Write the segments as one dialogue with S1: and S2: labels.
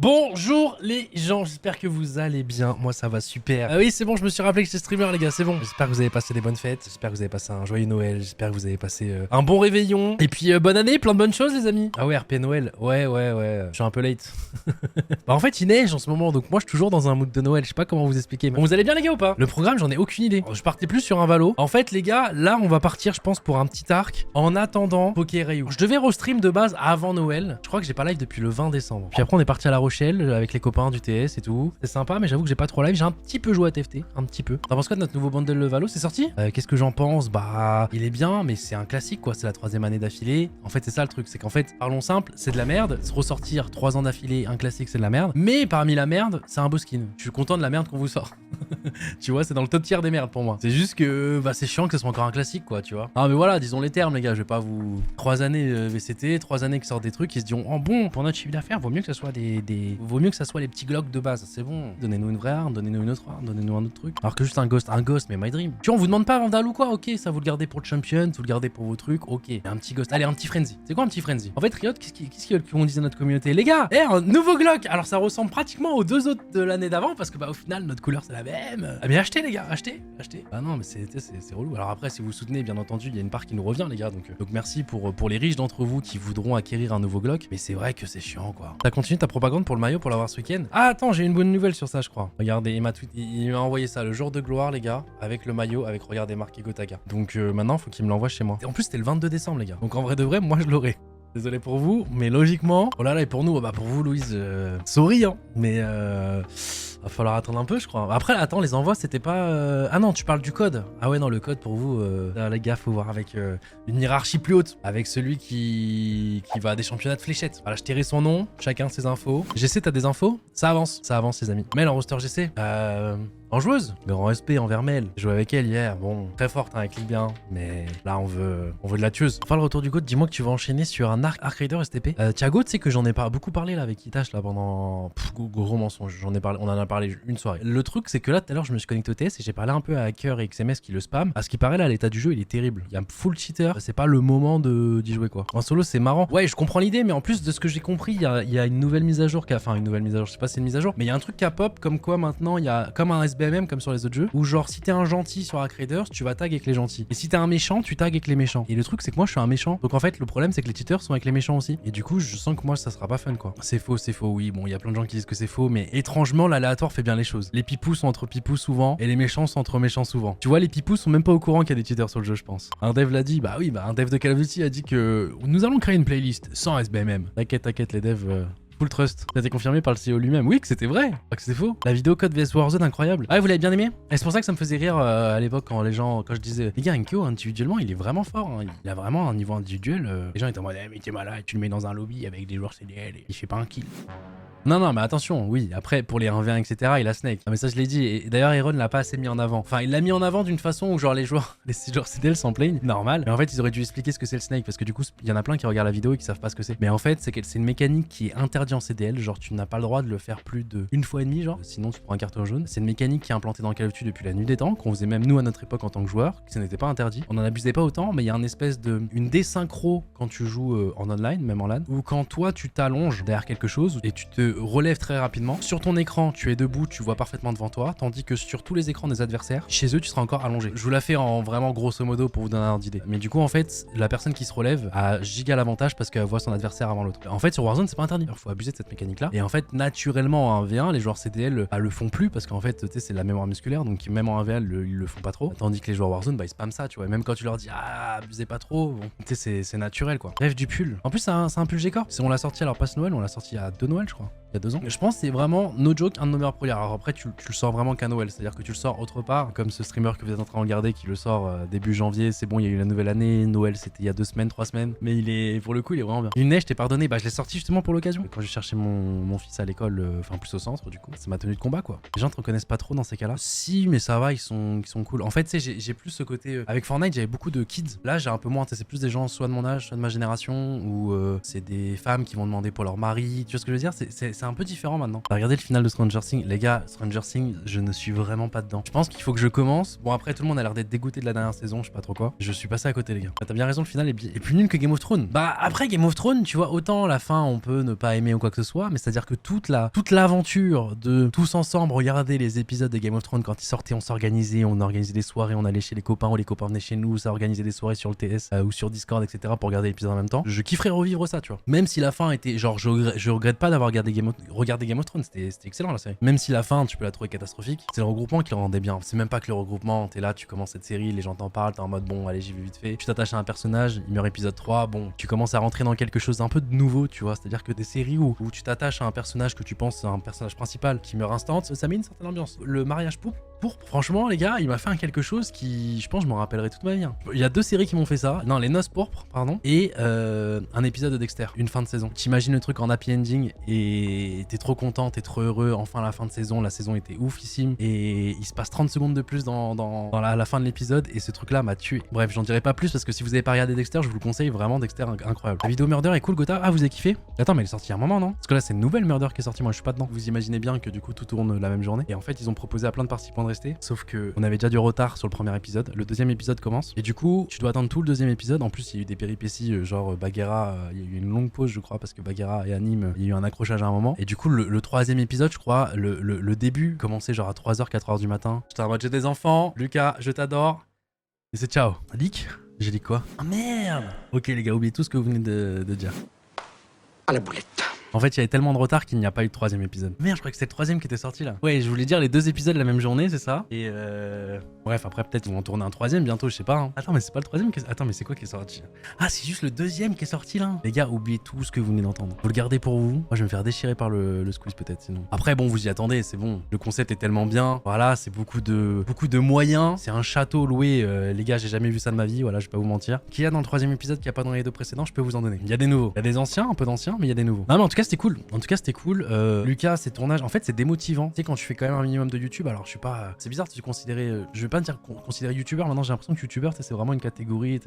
S1: Bonjour les gens, j'espère que vous allez bien, moi ça va super. Oui c'est bon, je me suis rappelé que j'étais streamer les gars, c'est bon. J'espère que vous avez passé des bonnes fêtes, j'espère que vous avez passé un joyeux Noël, j'espère que vous avez passé un bon réveillon. Et puis bonne année, plein de bonnes choses les amis. Ah ouais, RP Noël, ouais, je suis un peu late. Bah en fait il neige en ce moment, donc moi je suis toujours dans un mood de Noël, je sais pas comment vous expliquer. Bon, vous allez bien les gars ou pas? Le programme j'en ai aucune idée. Je partais plus sur un Valo. En fait les gars, là on va partir je pense pour un petit arc en attendant Poké Ryu. Je devais restream de base avant Noël, je crois que j'ai pas live depuis le 20 décembre. Puis après on est parti à La Rochelle avec les copains du TS et tout. C'est sympa mais j'avoue que j'ai pas trop live, j'ai un petit peu joué à TFT, un petit peu. T'en penses quoi de notre nouveau bundle Valo? C'est sorti? Qu'est-ce que j'en pense? Bah il est bien mais c'est un classique quoi, c'est la 3e année d'affilée. En fait c'est ça le truc, c'est qu'en fait parlons simple, c'est de la merde. Se ressortir 3 ans d'affilée un classique c'est de la merde. Mais parmi la merde c'est un beau skin. Je suis content de la merde qu'on vous sort. Tu vois, c'est dans le top tier des merdes pour moi. C'est juste que bah c'est chiant que ce soit encore un classique quoi, tu vois. Ah mais voilà, disons les termes les gars, je vais pas vous 3 années VCT, 3 années qui sortent des trucs, ils se diront oh bon, pour notre chiffre d'affaires, vaut mieux que ça soit vaut mieux que ça soit les petits glocks de base, c'est bon. Donnez-nous une vraie arme, donnez-nous une autre arme, donnez-nous un autre truc. Alors que juste un ghost mais my dream. Tu vois, on vous demande pas Vandal ou quoi, OK, ça vous le gardez pour le champion, vous le gardez pour vos trucs, OK. Un petit ghost, allez, un petit frenzy. C'est quoi un petit frenzy? En fait, Riot, qu'est-ce qu'on disait à notre communauté? Les gars, un nouveau glock. Alors ça ressemble pratiquement aux deux autres de l'année d'avant parce que bah au final notre couleur c'est la même. Ah mais achetez les gars, achetez. Ah non mais c'est relou. Alors après si vous soutenez bien entendu, il y a une part qui nous revient les gars, donc merci pour les riches d'entre vous qui voudront acquérir un nouveau glock, mais c'est vrai que c'est chiant quoi. T'as continué ta propagande pour le maillot pour l'avoir ce week-end? Ah attends, j'ai une bonne nouvelle sur ça je crois. Regardez, il m'a envoyé ça le jour de gloire les gars, avec le maillot, avec regardez marqué Gotaga. Donc maintenant faut qu'il me l'envoie chez moi. Et en plus c'était le 22 décembre les gars. Donc en vrai de vrai, moi je l'aurai. Désolé pour vous, mais logiquement... Oh là là, et pour nous, bah pour vous Louise, sorry hein, mais va falloir attendre un peu je crois. Après, attends, les envois c'était pas... Ah non, tu parles du code. Ah ouais non, le code pour vous, là, les gars, faut voir avec une hiérarchie plus haute. Avec celui qui va à des championnats de fléchettes. Voilà, je tairai son nom, chacun ses infos. GC, t'as des infos? Ça avance les amis. Mail en roster GC. En joueuse, grand respect envers Mel. J'ai joué avec elle hier, bon, très forte, hein, elle clique bien, mais là on veut de la tueuse. Enfin le retour du code, dis-moi que tu vas enchaîner sur un Arc Raider STP. Thiago, tu sais que j'en ai pas beaucoup parlé là avec Itachi là pendant... gros mensonge, on en a parlé une soirée. Le truc c'est que là tout à l'heure je me suis connecté au TS et j'ai parlé un peu à Hacker et XMS qui le spam. À ce qui paraît là, l'état du jeu il est terrible. Il y a full cheater, c'est pas le moment d'y jouer quoi. En solo c'est marrant. Ouais, je comprends l'idée, mais en plus de ce que j'ai compris, il y a une nouvelle mise à jour enfin une nouvelle mise à jour, je sais pas si c'est une mise à jour, mais il y a un truc qui a pop comme quoi maintenant il y a comme un SBMM comme sur les autres jeux, où genre si t'es un gentil sur Arc Raiders, tu vas tag avec les gentils. Et si t'es un méchant, tu tag avec les méchants. Et le truc c'est que moi je suis un méchant. Donc en fait le problème c'est que les cheaters sont avec les méchants aussi. Et du coup je sens que moi ça sera pas fun quoi. C'est faux, oui. Bon il y a plein de gens qui disent que c'est faux, mais étrangement l'aléatoire fait bien les choses. Les pipous sont entre pipous souvent, et les méchants sont entre méchants souvent. Tu vois, les pipous sont même pas au courant qu'il y a des cheaters sur le jeu je pense. Un dev l'a dit, bah oui, un dev de Call of Duty a dit que nous allons créer une playlist sans SBMM. T'inquiète les devs... Full trust. Ça a été confirmé par le CEO lui-même. Oui, que c'était vrai. Pas que c'était faux. La vidéo code vs Warzone, incroyable. Ah, vous l'avez bien aimé? Et c'est pour ça que ça me faisait rire à l'époque quand je disais, les gars, Nkyo, individuellement, il est vraiment fort. Hein. Il a vraiment un niveau individuel. Les gens étaient en mode, mais t'es malade, tu le mets dans un lobby avec des joueurs CDL et il fait pas un kill. Non, mais attention, oui, après, pour les 1v1, etc., il a Snake. Non, mais ça, je l'ai dit. Et d'ailleurs, Iron l'a pas assez mis en avant. Enfin, il l'a mis en avant d'une façon où, genre, les joueurs CDL s'en plaignent, normal. Mais en fait, ils auraient dû expliquer ce que c'est le Snake. Parce que du coup, il y en a plein qui regardent la vidéo et qui savent pas ce que c'est. Mais en fait, c'est une mécanique qui est interdite en CDL. Genre, tu n'as pas le droit de le faire plus d'une fois et demie, genre. Sinon, tu prends un carton jaune. C'est une mécanique qui est implantée dans Call of Duty depuis la nuit des temps, qu'on faisait même nous à notre époque en tant que joueur, que ça n'était pas interdit. On en abusait pas autant, mais il y a une espèce une désynchro quand tu joues en online, même en LAN, ou quand toi, tu t'allonges derrière quelque chose et tu te relèves très rapidement. Sur ton écran, tu es debout, tu vois parfaitement devant toi, tandis que sur tous les écrans des adversaires, chez eux, tu seras encore allongé. Je vous la fais en vraiment grosso modo pour vous donner un ordre d'idée. Mais du coup, en fait, la personne qui se relève a giga l'avantage parce qu'elle voit son adversaire avant l'autre. En fait, sur Warzone, c'est pas interdit. Il faut abuser de cette mécanique-là. Et en fait, naturellement, en 1v1, les joueurs CDL le font plus parce qu'en fait, tu sais, c'est de la mémoire musculaire, donc même en 1v1, ils le font pas trop. Tandis que les joueurs Warzone, bah, ils spamment ça, tu vois. Et même quand tu leur dis, ah, abusez pas trop, bon, tu sais, c'est naturel, quoi. Bref, du pull. En plus, c'est un pull GK. Si on l'a sorti alors pas ce Noël, on l'a sorti il y a 2 Noël, je crois. Il y a 2 ans. Je pense que c'est vraiment, no joke, un de nos meilleurs projets. Alors après, tu le sors vraiment qu'à Noël, c'est-à-dire que tu le sors autre part, comme ce streamer que vous êtes en train de regarder qui le sort début janvier. C'est bon, il y a eu la nouvelle année, Noël c'était il y a 2 semaines, 3 semaines, mais pour le coup, il est vraiment bien. Une neige, je t'ai pardonné, bah je l'ai sorti justement pour l'occasion. Quand j'ai cherché mon fils à l'école, enfin plus au centre, du coup, c'est ma tenue de combat quoi. Les gens te reconnaissent pas trop dans ces cas-là. Si, mais ça va, ils sont cool. En fait, tu sais, j'ai plus ce côté. Avec Fortnite, j'avais beaucoup de kids. Là, j'ai un peu moins, tu sais, c'est plus des gens soit de mon âge, soit de ma génération, ou c'est des femmes qui vont demander pour leur mari. Tu vois ce que je veux dire? C'est un peu différent maintenant. Regardez le final de Stranger Things. Les gars, Stranger Things, je ne suis vraiment pas dedans. Je pense qu'il faut que je commence. Bon, après, tout le monde a l'air d'être dégoûté de la dernière saison, je sais pas trop quoi. Je suis passé à côté, les gars. T'as bien raison, le final est plus nul que Game of Thrones. Bah, après Game of Thrones, tu vois, autant la fin, on peut ne pas aimer ou quoi que ce soit, mais c'est-à-dire que toute l'aventure de tous ensemble regarder les épisodes de Game of Thrones quand ils sortaient, on s'organisait, on organisait des soirées, on allait chez les copains ou les copains venaient chez nous, ça organisait des soirées sur le TS ou sur Discord, etc. pour regarder l'épisode en même temps. Je kifferais revivre ça, tu vois. Même si la fin était genre, je regrette pas d'avoir regardé Game of Thrones, c'était excellent la série. Même si la fin, tu peux la trouver catastrophique, c'est le regroupement qui le rendait bien. C'est même pas que le regroupement, t'es là, tu commences cette série, les gens t'en parlent, t'es en mode bon, allez, j'y vais vite fait. Tu t'attaches à un personnage, il meurt épisode 3, bon, tu commences à rentrer dans quelque chose d'un peu de nouveau, tu vois. C'est-à-dire que des séries où tu t'attaches à un personnage que tu penses un personnage principal qui meurt instant, ça met une certaine ambiance. Le mariage pourpre, franchement, les gars, il m'a fait quelque chose qui, je pense, je m'en rappellerai toute ma vie. Il y a 2 séries qui m'ont fait ça. Non, les noces pourpres, pardon, et un épisode de Dexter, une fin de saison. T'imagines le truc en happy ending et t'es trop content, t'es trop heureux. Enfin, la fin de saison, la saison était oufissime et il se passe 30 secondes de plus dans la fin de l'épisode et ce truc-là m'a tué. Bref, j'en dirai pas plus parce que si vous avez pas regardé Dexter, je vous le conseille vraiment. Dexter, incroyable. La vidéo Murder est cool, Gotha. Ah, vous avez kiffé? Attends, mais elle est sortie il y a un moment, non? Parce que là, c'est une nouvelle Murder qui est sortie. Moi, je suis pas dedans. Vous imaginez bien que du coup, tout tourne la même journée. Et en fait, ils ont proposé à plein de participants de rester. Sauf que on avait déjà du retard sur le premier épisode. Le deuxième épisode commence. Et du coup, tu dois attendre tout le deuxième épisode. En plus, il y a eu des péripéties, genre Bagheera. Il y a eu une longue pause, je crois, parce que Bagheera et Anime, il y a eu un accrochage à un moment. Et du coup, le troisième épisode, je crois, le début commençait genre à 3h, 4h du matin. J'étais en mode, j'ai des enfants. Lucas, je t'adore. Et c'est ciao. Leak? J'ai dit quoi? Ah merde! Ok, les gars, oubliez tout ce que vous venez de dire.
S2: À la boulette.
S1: En fait, il y avait tellement de retard qu'il n'y a pas eu de 3e épisode. Merde, je crois que c'était le 3e qui était sorti là. Ouais, je voulais dire les 2 épisodes la même journée, c'est ça. Et bref, après peut-être ils vont en tourner un 3e bientôt, je sais pas. Attends, mais c'est pas le 3e qui est... Attends, mais c'est quoi qui est sorti? Ah, c'est juste le 2e qui est sorti là. Les gars, oubliez tout ce que vous venez d'entendre. Vous le gardez pour vous. Moi, je vais me faire déchirer par le squeeze peut-être sinon. Après, bon, vous y attendez, c'est bon. Le concept est tellement bien. Voilà, c'est beaucoup de moyens. C'est un château loué. Les gars, j'ai jamais vu ça de ma vie. Voilà, je vais pas vous mentir. Qu'il y a dans le 3e épisode qu'il n'y a pas dans les 2 précédents, je peux vous en donner. Il y a des nouveaux. Il y a des anciens, un peu d'anciens, mais il y a des nouveaux. Non, mais en tout cas, c'était cool. C'était cool. Lucas, ces tournages, en fait, c'est démotivant. Tu sais, quand tu fais quand même un minimum de YouTube, alors je suis pas. C'est bizarre de se considérer. Je vais pas dire considérer youtubeur. Maintenant, j'ai l'impression que youtubeur, c'est vraiment une catégorie.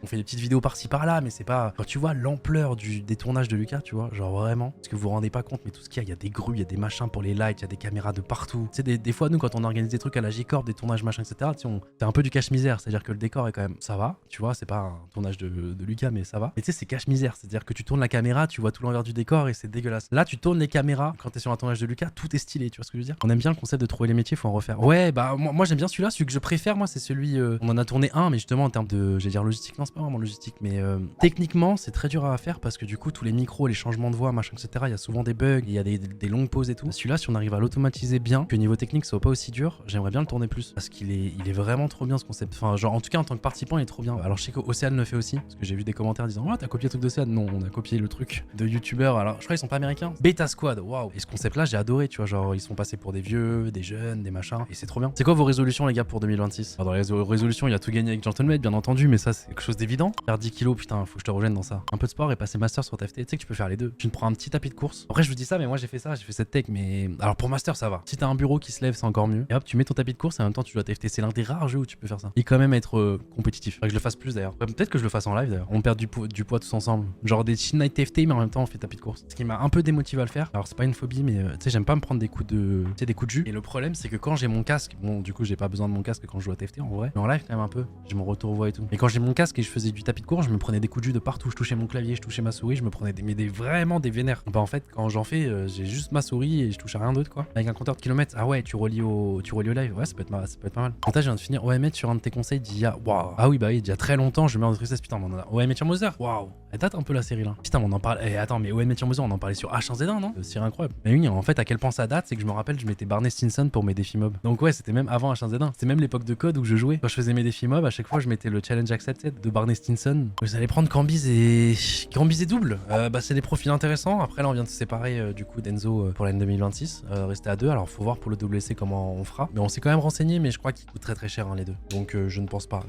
S1: On fait des petites vidéos par-ci par-là, mais c'est pas. Quand tu vois l'ampleur des tournages de Lucas, tu vois, genre vraiment. Parce que vous vous rendez pas compte, mais tout ce qu'il y a, il y a des grues, il y a des machins pour les lights, il y a des caméras de partout. Tu sais, des fois, nous, quand on organise des trucs à la J-Corp, des tournages, machin, etc., c'est un peu du cache-misère. C'est-à-dire que le décor est quand même. Ça va, tu vois, c'est pas un tournage de Lucas, mais ça va. Mais tu sais, c'est cache-misère. C'est-à-dire que tu tournes la caméra, tu vois tout l'envers du décor et c'est dégueulasse. Là, tu tournes les caméras quand t'es sur un tournage de Lucas, tout est stylé, tu vois ce que je veux dire? On aime bien le concept de trouver les métiers, faut en refaire. Ouais, bah moi j'aime bien celui-là, celui que je préfère, moi c'est celui. On en a tourné un, mais justement en termes de, j'allais dire logistique, non c'est pas vraiment logistique, mais techniquement c'est très dur à faire parce que du coup tous les micros, les changements de voix, machin, etc. Il y a souvent des bugs, il y a des longues pauses et tout. Celui-là, si on arrive à l'automatiser bien, que niveau technique ça soit pas aussi dur, j'aimerais bien le tourner plus parce qu'il est vraiment trop bien ce concept. Enfin, genre en tout cas en tant que participant, il est trop bien. Alors je sais qu'Océane le fait aussi, parce que j'ai vu des commentaires disant ouais, t'as copié le truc d'Océane. Non, on a copié le truc de youtubeurs. Alors je crois qu'ils sont pas américains. Beta Squad, waouh. Et ce concept-là, j'ai adoré, tu vois, genre ils sont passés pour des vieux, des jeunes, des machins, et c'est trop bien. C'est quoi vos résolutions, les gars, pour 2026? Alors, dans les résolutions, il y a tout gagné avec Gentleman, bien entendu, mais ça, c'est quelque chose d'évident. Faire 10 kilos, putain, faut que je te rejoigne dans ça. Un peu de sport et passer master sur TFT. Tu sais que tu peux faire les deux. Tu te prends un petit tapis de course. Après, je vous dis ça, mais moi, j'ai fait ça, j'ai fait cette tech, mais alors pour master, ça va. Si t'as un bureau qui se lève, c'est encore mieux. Et hop, tu mets ton tapis de course et en même temps, tu dois TFT. C'est l'un des rares jeux où tu peux faire ça. Et quand même être compétitif. Faudrait que je le fasse plus d'ailleurs. Ouais, peut-être que je le fasse en live d'ailleurs. On perd du poids tous ensemble. Genre des Chill Night TFT, mais en même temps, on fait tapis de course. Ce qui m'a un peu démotivé à le faire. Alors, c'est pas une phobie, mais tu sais, j'aime pas me prendre des coups de jus. Et le problème, c'est que quand j'ai mon casque, bon, du coup, j'ai pas besoin de mon casque quand je joue à TFT en vrai, mais en live quand même un peu. J'ai mon retour voix et tout. Et quand j'ai mon casque et je faisais du tapis de course, je me prenais des coups de jus de partout. Je touchais mon clavier, je touchais ma souris, je me prenais vraiment des vénères. Bah en fait, quand j'en fais, j'ai juste ma souris et je touche à rien d'autre quoi. Avec un compteur de kilomètres. Ah ouais, tu relis au live. Ouais, ça peut être pas mal. En fait, je viens de finir OMH sur un de tes conseils d'il y a. Waouh. Ah oui, bah oui, il y a très longtemps, je meurs de tristesse. Putain, on en a. OMH sur Mother. Waouh. Elle date un peu la série là. Putain, on en parle. Eh, attends, mais OMH sur Mother, on en parlait sur H1Z1, non? C'est incroyable. Mais oui, en fait, à quel point ça date, c'est que je me rappelle, je m'étais Barney Stinson pour mes défis mob. Donc ouais, c'était même avant H1Z1. C'était même l'époque de code où je jouais. Quand je faisais mes défis mob, à chaque fois, je mettais le challenge accepted de Barney Stinson. Vous allez prendre Cambyse et double. Bah c'est des profils intéressants. Après là, on vient de se séparer du coup d'Enzo pour l'année 2026. Rester à deux. Alors faut voir pour le WC comment on fera. Mais on s'est quand même renseigné, mais je crois qu'ils coûtent très cher hein, les deux. Donc je ne pense pas.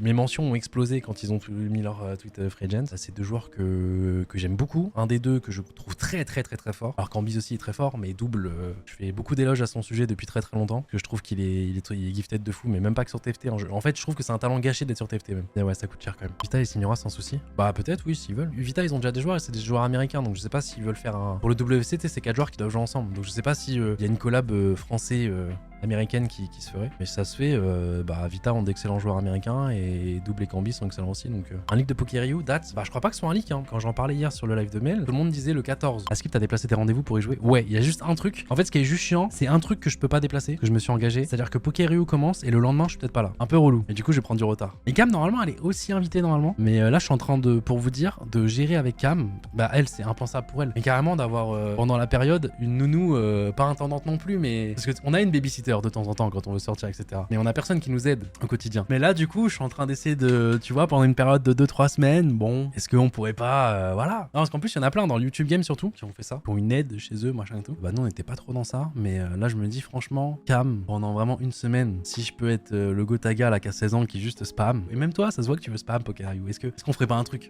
S1: Mes mentions ont explosé quand ils ont mis leur tweet free agent. C'est deux joueurs que j'aime beaucoup. Un des deux douteux que je trouve très fort. Alors qu'Ambiz aussi est très fort, mais double, je fais beaucoup d'éloges à son sujet depuis très longtemps. Que je trouve qu'il est gifted de fou, mais même pas que sur TFT. En fait, je trouve que c'est un talent gâché d'être sur TFT même. Et ouais, ça coûte cher quand même. Vita et Signora sans souci. Bah peut-être oui, s'ils veulent. Vita, ils ont déjà des joueurs et c'est des joueurs américains, donc je sais pas s'ils veulent faire un. Pour le WCT, c'est 4 joueurs qui doivent jouer ensemble. Donc je sais pas si y a une collab français. Américaine qui se ferait, mais ça se fait. Vita ont d'excellents joueurs américains et Double et Cambi sont excellents aussi. Donc un leak de Pokeryu date, je crois pas que ce soit un leak hein. Quand j'en parlais hier sur le live de Mel, tout le monde disait le 14. Est-ce que t'as déplacé tes rendez-vous pour y jouer? Ouais, il y a juste un truc. En fait, ce qui est juste chiant, c'est un truc que je peux pas déplacer, que je me suis engagé, c'est-à-dire que Pokeryu commence et le lendemain je suis peut-être pas là, un peu relou, et du coup je vais prendre du retard. Et Cam normalement elle est aussi invitée normalement, mais là je suis en train de, pour vous dire, de gérer avec Cam. Elle c'est impensable pour elle, mais carrément d'avoir pendant la période une nounou, pas intendante non plus, mais parce que on a une babysitter de temps en temps quand on veut sortir, etc. Mais on a personne qui nous aide au quotidien. Mais là, du coup, je suis en train d'essayer de, tu vois, pendant une période de 2-3 semaines, bon, est-ce qu'on pourrait pas, voilà. Non, parce qu'en plus, il y en a plein dans le YouTube Game surtout qui ont fait ça, qui ont une aide chez eux, machin et tout. Bah, nous, on n'était pas trop dans ça, mais là, je me dis, franchement, Cam, pendant vraiment une semaine, si je peux être le Gotaga là, qui a 16 ans, qui juste spam, et même toi, ça se voit que tu veux spam, Pokeryu. Est-ce qu'on ferait pas un truc?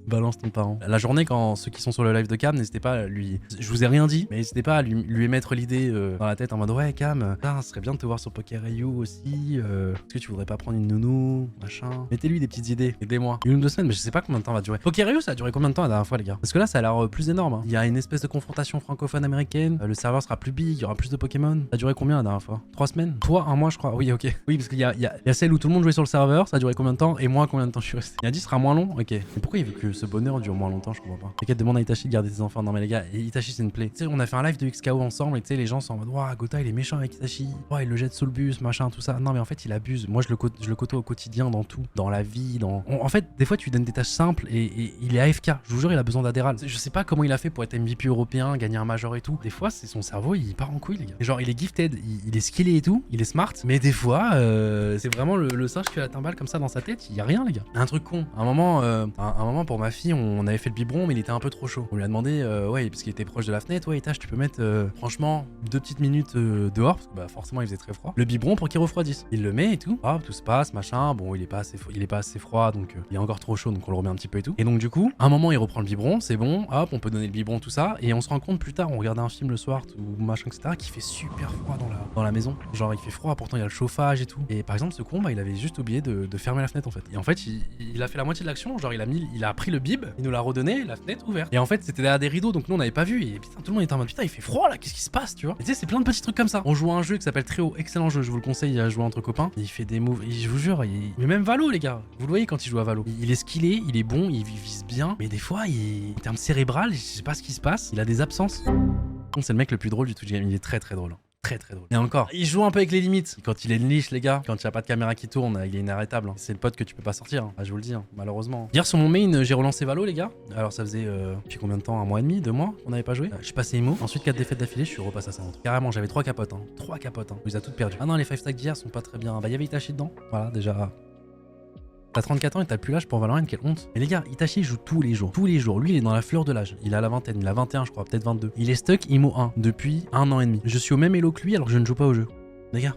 S1: Balance ton parent. La journée, quand ceux qui sont sur le live de Cam, n'hésitez pas à lui. Je vous ai rien dit, mais n'hésitez pas à lui émettre l'idée dans la tête en mode ouais, Cam, ça serait bien de te voir sur Pokeryu aussi. Est-ce que tu voudrais pas prendre une nounou, machin? Mettez-lui des petites idées, aidez-moi. 1 ou 2 semaines, mais je sais pas combien de temps va durer. Pokeryu, ça a duré combien de temps la dernière fois, les gars? Parce que là, ça a l'air plus énorme. Hein. Il y a une espèce de confrontation francophone américaine. Le serveur sera plus big, il y aura plus de Pokémon. Ça a duré combien la dernière fois? 3 semaines? Toi, 1 mois, je crois. Oui, ok. Oui, parce qu'il y a celle où tout le monde jouait sur le serveur. Ça a duré combien de temps? Et moi, combien de temps je suis resté? Il y a dit sera moins long. Ok. Mais pourquoi il veut que ce bonheur dure moins longtemps? Je comprends pas. T'inquiète, demande à Itachi de garder tes enfants. Non, mais les gars, Itachi, c'est une plaie. Tu sais, on a fait un live de XKO ensemble et tu sais, les gens sont en mode, waouh, Gota, il est méchant avec Itachi. Ouais, il le jette sous le bus, machin, tout ça. Non, mais en fait, il abuse. Moi, je le côtoie au quotidien, dans tout. Dans la vie, en fait, des fois, tu lui donnes des tâches simples et il est AFK. Je vous jure, il a besoin d'Adderall. Je sais pas comment il a fait pour être MVP européen, gagner un major et tout. Des fois, c'est son cerveau, il part en couille, les gars. Et genre, il est gifted, il est skillé et tout, il est smart. Mais des fois, c'est vraiment le singe qui a la timbale comme ça dans sa tête. Il y a rien, les gars. Un truc con. Un moment, pour ma fille, on avait fait le biberon, mais il était un peu trop chaud. On lui a demandé, ouais, parce qu'il était proche de la fenêtre, ouais, Itachi, tu peux mettre, franchement, 2 petites minutes dehors, parce que bah, forcément, il faisait très froid. Le biberon pour qu'il refroidisse. Il le met et tout. Hop, tout se passe, machin. Bon, il est pas assez froid, donc il est encore trop chaud, donc on le remet un petit peu et tout. Et donc, du coup, à un moment, il reprend le biberon, c'est bon, hop, on peut donner le biberon, tout ça. Et on se rend compte plus tard, on regardait un film le soir, ou machin, etc., qui fait super froid dans la maison. Genre, il fait froid, pourtant, il y a le chauffage et tout. Et par exemple, ce con, bah, il avait juste oublié de fermer la fenêtre, en fait. Et en fait, il a fait la moitié de l'action, genre, il a pris le bib, il nous l'a redonné, la fenêtre ouverte. Et en fait, c'était derrière des rideaux, donc nous, on n'avait pas vu. Et putain, tout le monde était en mode, putain, il fait froid là, qu'est-ce qui se passe, tu vois? Et tu sais, c'est plein de petits trucs comme ça. On joue à un jeu qui s'appelle Trio, excellent jeu, je vous le conseille à jouer entre copains. Il fait des moves, et je vous jure, mais même Valo, les gars, vous le voyez quand il joue à Valo. Il est skillé, il est bon, il vise bien, mais des fois, en termes cérébral, je sais pas ce qui se passe, il a des absences. C'est le mec le plus drôle du Twitch Game, il est très drôle. Très drôle. Et encore, il joue un peu avec les limites. Quand il est une liche, les gars, quand il n'y a pas de caméra qui tourne, il est inarrêtable. Hein. C'est le pote que tu peux pas sortir. Hein. Ah, je vous le dis, hein, malheureusement. Hier sur mon main, j'ai relancé Valo, les gars. Alors ça faisait depuis combien de temps? 1 mois et demi, 2 mois qu'on n'avait pas joué. Je suis passé IMO. Ensuite 4 défaites d'affilée, je suis repassé à 50. Carrément, j'avais 3 capotes. Hein. 3 capotes. Hein. On les a toutes perdues. Ah non, les 5 stacks d'hier sont pas très bien. Bah, il y avait Itachi dedans. Voilà, déjà. T'as 34 ans et t'as plus l'âge pour Valorant, quelle honte. Mais les gars, Itachi joue tous les jours. Tous les jours. Lui, il est dans la fleur de l'âge. Il a la vingtaine, il a 21, je crois, peut-être 22. Il est stuck IMO 1 depuis 1 an et demi. Je suis au même elo que lui alors que je ne joue pas au jeu. Les gars.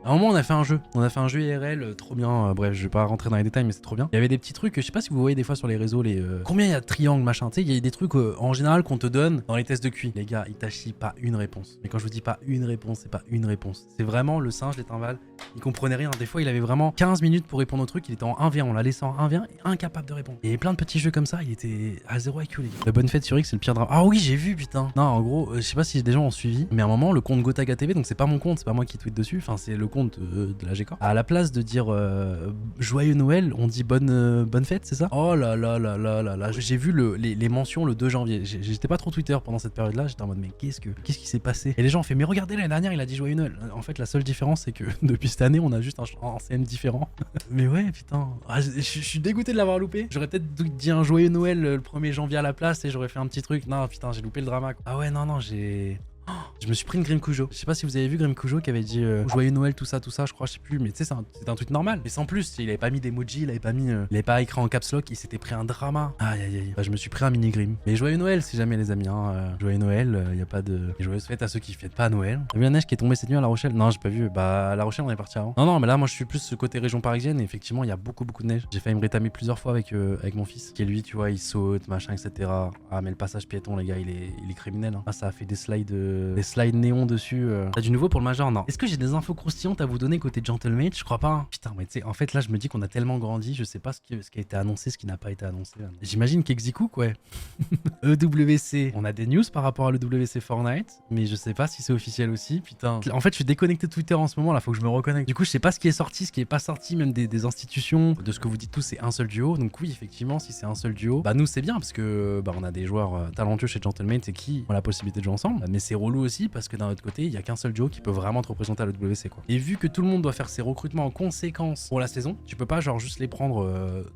S1: À un moment, on a fait un jeu. On a fait un jeu IRL, trop bien. Bref, je vais pas rentrer dans les détails, mais c'est trop bien. Il y avait des petits trucs, je sais pas si vous voyez des fois sur les réseaux, combien il y a de triangles, machin. Tu sais, il y a des trucs en général qu'on te donne dans les tests de QI. Les gars, Itachi, pas une réponse. Mais quand je vous dis pas une réponse, c'est pas une réponse. C'est vraiment le singe, les timbales. Il comprenait rien. Des fois, il avait vraiment 15 minutes pour répondre au truc. Il était en 1v1. On l'a laissé en 1v1 et incapable de répondre. Et plein de petits jeux comme ça, il était à 0 IQ, les gars. La bonne fête sur X, c'est le pire drame. Ah oui, j'ai vu, putain. Non, en gros, je sais pas si des gens ont suivi, mais à un moment, le compte Gotaga TV, donc c'est pas mon compte, c'est pas moi qui tweet dessus. Enfin, c'est le compte de la GK. À la place de dire joyeux Noël, on dit bonne fête, c'est ça? Oh là là là là là là. J'ai vu les mentions le 2 janvier. J'étais pas trop Twitter pendant cette période-là. J'étais en mode, mais qu'est-ce qui s'est passé? Et les gens ont fait, mais regardez, l'année dernière, il a dit joyeux Noël. En fait, la seule différence, c'est que depuis cette année, on a juste un CM différent. Mais ouais, putain. Ah, je suis dégoûté de l'avoir loupé. J'aurais peut-être dit un joyeux Noël le 1er janvier à la place et j'aurais fait un petit truc. Non, putain, j'ai loupé le drama, quoi. Ah ouais, non, j'ai. Oh, Je me suis pris une Grim Kujo. Je sais pas si vous avez vu Grim Kujo qui avait dit joyeux Noël, tout ça, je crois, je sais plus. Mais tu sais, c'est un truc normal. Mais sans plus, il avait pas mis d'emoji, il avait pas écrit en caps lock, il s'était pris un drama. Aïe aïe aïe. Bah, je me suis pris un mini Grim. Mais joyeux Noël si jamais les amis. Hein. Joyeux Noël, y a pas de. Et joyeuses fêtes à ceux qui fêtent pas à Noël. T'as vu la neige qui est tombée cette nuit à La Rochelle? Non, j'ai pas vu. Bah, à La Rochelle, on est parti avant. Non, mais là, moi, je suis plus ce côté région parisienne. Et effectivement, il y a beaucoup de neige. J'ai failli me rétamer plusieurs fois avec mon fils, qui lui, tu vois, il saute, machin, etc. Ah, mais le passage piéton, les gars, il est criminel. Hein. Ah, ça a fait des slides néons dessus. T'as du nouveau pour le Major? Non. Est-ce que j'ai des infos croustillantes à vous donner côté Gentlemate? Je crois pas. Hein. Putain, mais tu sais, en fait, là, je me dis qu'on a tellement grandi, je sais pas ce qui a été annoncé, ce qui n'a pas été annoncé. J'imagine qu'Exicook, ouais. EWC. On a des news par rapport à l'EWC Fortnite, mais je sais pas si c'est officiel aussi. Putain. En fait, je suis déconnecté de Twitter en ce moment, là, faut que je me reconnecte. Du coup, je sais pas ce qui est sorti, ce qui est pas sorti, même des institutions. De ce que vous dites tous, c'est un seul duo. Donc oui, effectivement, si c'est un seul duo, bah nous, c'est bien parce que bah on a des joueurs talentueux chez Gentlemate et qui ont la possibilité de jouer ensemble. Mais c'est relou aussi parce que d'un autre côté, il y a qu'un seul duo qui peut vraiment te représenter à l'EWC, quoi. Et vu que tout le monde doit faire ses recrutements en conséquence pour la saison, tu peux pas genre juste les prendre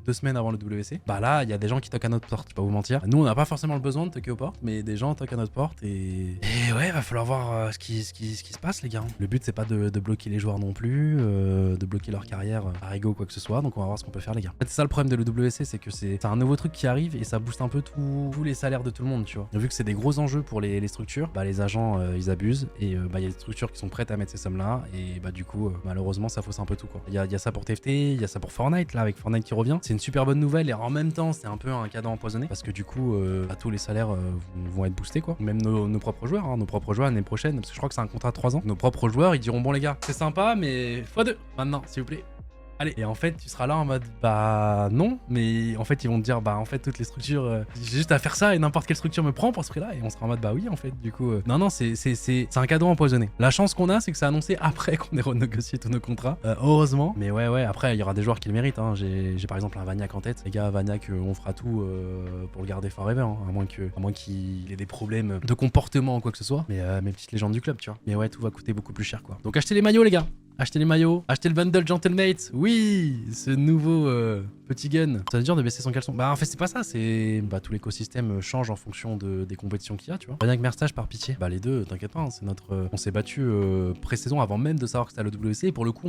S1: 2 semaines avant le WC. Bah là, il y a des gens qui toquent à notre porte, je vais pas vous mentir. Nous, on n'a pas forcément le besoin de toquer aux portes, mais des gens toquent à notre porte et ouais, va falloir voir ce qui se passe, les gars. Le but, c'est pas de bloquer les joueurs non plus, de bloquer leur carrière à ego ou quoi que ce soit. Donc on va voir ce qu'on peut faire, les gars. En fait, c'est ça le problème de l'EWC, c'est que c'est un nouveau truc qui arrive et ça booste un peu tous les salaires de tout le monde, tu vois. Et vu que c'est des gros enjeux pour les structures, bah les agents ils abusent et bah il y a des structures qui sont prêtes à mettre ces sommes là et bah du coup malheureusement ça fausse un peu tout, quoi. Il y a ça pour TFT, il y a ça pour Fortnite là avec Fortnite qui revient. C'est une super bonne nouvelle et en même temps c'est un peu un cadeau empoisonné parce que du coup bah, tous les salaires vont être boostés, quoi. Même nos propres joueurs, hein, nos propres joueurs l'année prochaine, parce que je crois que c'est un contrat de 3 ans. Nos propres joueurs ils diront bon les gars, c'est sympa mais x2 maintenant s'il vous plaît. Allez, et en fait, tu seras là en mode bah non, mais en fait, ils vont te dire bah en fait, toutes les structures, j'ai juste à faire ça et n'importe quelle structure me prend pour ce prix-là, et on sera en mode bah oui, en fait, du coup. Non, c'est un cadeau empoisonné. La chance qu'on a, c'est que c'est annoncé après qu'on ait renégocié tous nos contrats, heureusement. Mais ouais, après, il y aura des joueurs qui le méritent. Hein. J'ai par exemple un Vaniac en tête. Les gars, Vaniac, on fera tout pour le garder forever, hein, à moins qu'il ait des problèmes de comportement ou quoi que ce soit. Mais mes petites légendes du club, tu vois. Mais ouais, tout va coûter beaucoup plus cher, quoi. Donc achetez les maillots, les gars. Achetez les maillots, achetez le bundle Gentlemate. Oui, ce nouveau petit gun. Ça veut dire de baisser son caleçon. Bah en fait c'est pas ça, c'est bah tout l'écosystème change en fonction des compétitions qu'il y a, tu vois. Rien que Merstage par pitié. Bah les deux, t'inquiète pas, hein, c'est notre. On s'est battu pré-saison avant même de savoir que c'était à l'EWC. Et pour le coup,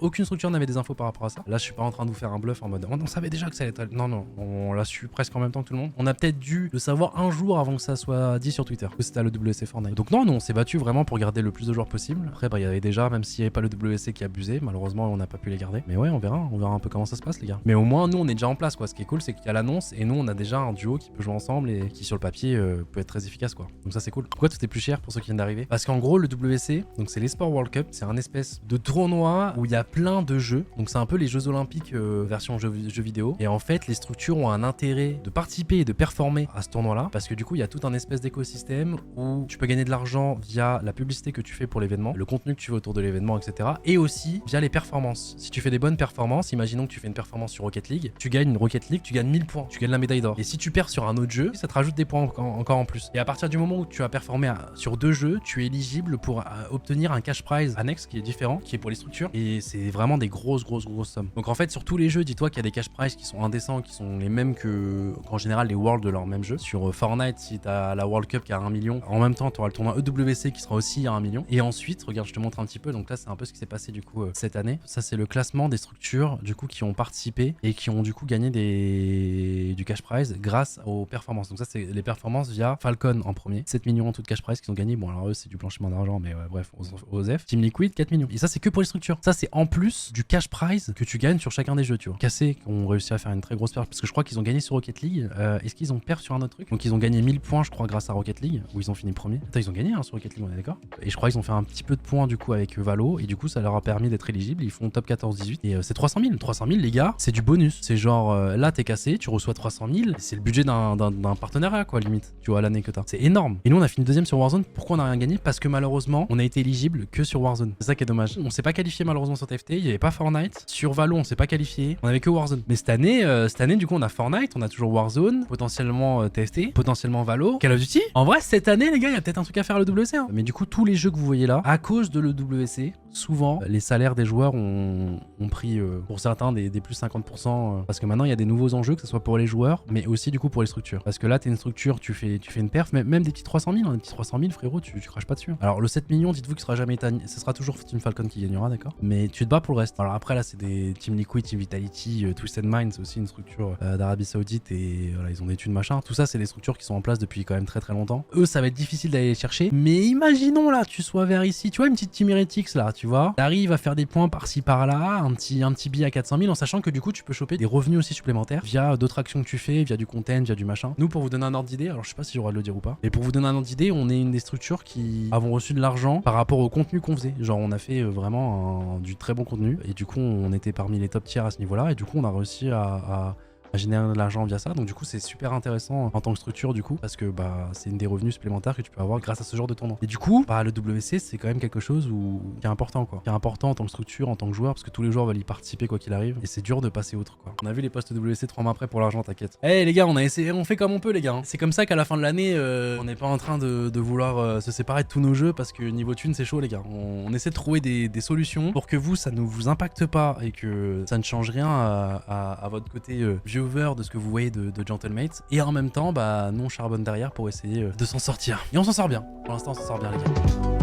S1: aucune structure n'avait des infos par rapport à ça. Là, je suis pas en train de vous faire un bluff en mode. On savait déjà que ça allait être. Non, on l'a su presque en même temps que tout le monde. On a peut-être dû le savoir un jour avant que ça soit dit sur Twitter que c'était à l'EWC Fortnite. Donc non, on s'est battu vraiment pour garder le plus de joueurs possible. Après, bah il y avait déjà, même s'il n'y avait pas le WC qui abusait, malheureusement on n'a pas pu les garder. Mais ouais, on verra un peu comment ça se passe, les gars. Mais au moins nous on est déjà en place, quoi. Ce qui est cool, c'est qu'il y a l'annonce et nous on a déjà un duo qui peut jouer ensemble et qui sur le papier peut être très efficace, quoi. Donc ça c'est cool. Pourquoi tout est plus cher pour ceux qui viennent d'arriver? Parce qu'en gros le WC, donc c'est l'eSport World Cup, c'est un espèce de tournoi où il y a plein de jeux. Donc c'est un peu les Jeux Olympiques version jeux vidéo. Et en fait les structures ont un intérêt de participer et de performer à ce tournoi-là parce que du coup il y a tout un espèce d'écosystème où tu peux gagner de l'argent via la publicité que tu fais pour l'événement, le contenu que tu veux autour de l'événement, etc. Et aussi via les performances. Si tu fais des bonnes performances, imaginons que tu fais une performance sur Rocket League, tu gagnes une Rocket League, tu gagnes 1000 points, tu gagnes la médaille d'or. Et si tu perds sur un autre jeu, ça te rajoute des points encore en plus. Et à partir du moment où tu as performé sur 2 jeux, tu es éligible pour obtenir un cash prize annexe qui est différent, qui est pour les structures. Et c'est vraiment des grosses sommes. Donc en fait, sur tous les jeux, dis-toi qu'il y a des cash prizes qui sont indécents, qui sont les mêmes qu'en général les Worlds de leur même jeu. Sur Fortnite, si t'as la World Cup qui a 1 million, en même temps, tu auras le tournoi EWC qui sera aussi à 1 million. Et ensuite, regarde, je te montre un petit peu. Donc là, c'est un peu ce qui s'est passé du coup cette année. Ça, c'est le classement des structures du coup qui ont participé et qui ont du coup gagné du cash prize grâce aux performances. Donc ça, c'est les performances via Falcon en premier. 7 millions en tout de cash prize qu'ils ont gagné. Bon, alors eux, c'est du blanchiment d'argent, mais ouais, bref, OSEF. Team Liquid, 4 millions. Et ça, c'est que pour les structures. Ça, c'est en plus du cash prize que tu gagnes sur chacun des jeux, tu vois. Cassé, qui ont réussi à faire une très grosse perte parce que je crois qu'ils ont gagné sur Rocket League. Est-ce qu'ils ont perdu sur un autre truc? Donc ils ont gagné 1000 points, je crois, grâce à Rocket League, où ils ont fini premier. Attends, ils ont gagné sur Rocket League, on est d'accord? Et je crois qu'ils ont fait un petit peu de points du coup avec Valo, et du coup, ça leur a permis d'être éligibles. Ils font top 14-18 et c'est 300 000. 300 000, les gars, c'est du bonus. C'est genre là, t'es cassé, tu reçois 300 000. C'est le budget d'un partenariat, quoi, limite, tu vois, à l'année que t'as. C'est énorme. Et nous, on a fini deuxième sur Warzone. Pourquoi on a rien gagné? Parce que malheureusement, on a été éligible que sur Warzone. C'est ça qui est dommage. On s'est pas qualifié malheureusement sur TFT. Il y avait pas Fortnite. Sur Valo, on s'est pas qualifié. On avait que Warzone. Mais cette année, du coup, on a Fortnite, on a toujours Warzone, potentiellement TFT, potentiellement Valo, Call of Duty. En vrai, cette année, les gars, il y a peut-être un truc à faire à l'EWC. Hein. Mais du coup, tous les jeux que vous voyez là, à cause de l'EWC, souvent les salaires des joueurs ont pris pour certains des plus 50% parce que maintenant il y a des nouveaux enjeux, que ce soit pour les joueurs mais aussi du coup pour les structures. Parce que là t'es une structure, tu fais une perf, mais même des petits 300 000, hein, des petits 300 000 frérot, tu craches pas dessus. Alors le 7 millions, dites-vous qu'il sera jamais éteint, ce sera toujours Team Falcon qui gagnera, d'accord, mais tu te bats pour le reste. Alors après là c'est des Team Liquid, Team Vitality, Twisted Mind, c'est aussi une structure d'Arabie Saoudite et voilà, ils ont des thunes machin. Tout ça c'est des structures qui sont en place depuis quand même très longtemps. Eux ça va être difficile d'aller les chercher, mais imaginons là tu sois vers ici, tu vois une petite Team Heretics là, tu vois, t'arrives à faire des points par-ci par-là, un petit billet à 400 000 en sachant que du coup tu peux choper des revenus aussi supplémentaires via d'autres actions que tu fais, via du content, via du machin. Nous pour vous donner un ordre d'idée, alors je sais pas si j'aurai à le dire ou pas, mais pour vous donner un ordre d'idée, on est une des structures qui avons reçu de l'argent par rapport au contenu qu'on faisait. Genre on a fait vraiment du très bon contenu et du coup on était parmi les top tiers à ce niveau-là et du coup on a réussi à générer de l'argent via ça. Donc du coup c'est super intéressant en tant que structure du coup parce que bah c'est une des revenus supplémentaires que tu peux avoir grâce à ce genre de tournoi. Et du coup bah le WC c'est quand même quelque chose qui est important quoi. Qui est important en tant que structure, en tant que joueur parce que tous les joueurs veulent y participer quoi qu'il arrive et c'est dur de passer outre quoi. On a vu les postes WC 3 mois après pour l'argent, t'inquiète. Eh les gars, on a essayé, on fait comme on peut les gars. Hein. C'est comme ça qu'à la fin de l'année on n'est pas en train de vouloir se séparer de tous nos jeux parce que niveau thune c'est chaud les gars. On essaie de trouver des solutions pour que vous ça ne vous impacte pas et que ça ne change rien à votre côté viewer de ce que vous voyez de Gentlemates et en même temps bah nous on charbonne derrière pour essayer de s'en sortir et on s'en sort bien. Pour l'instant on s'en sort bien les gars.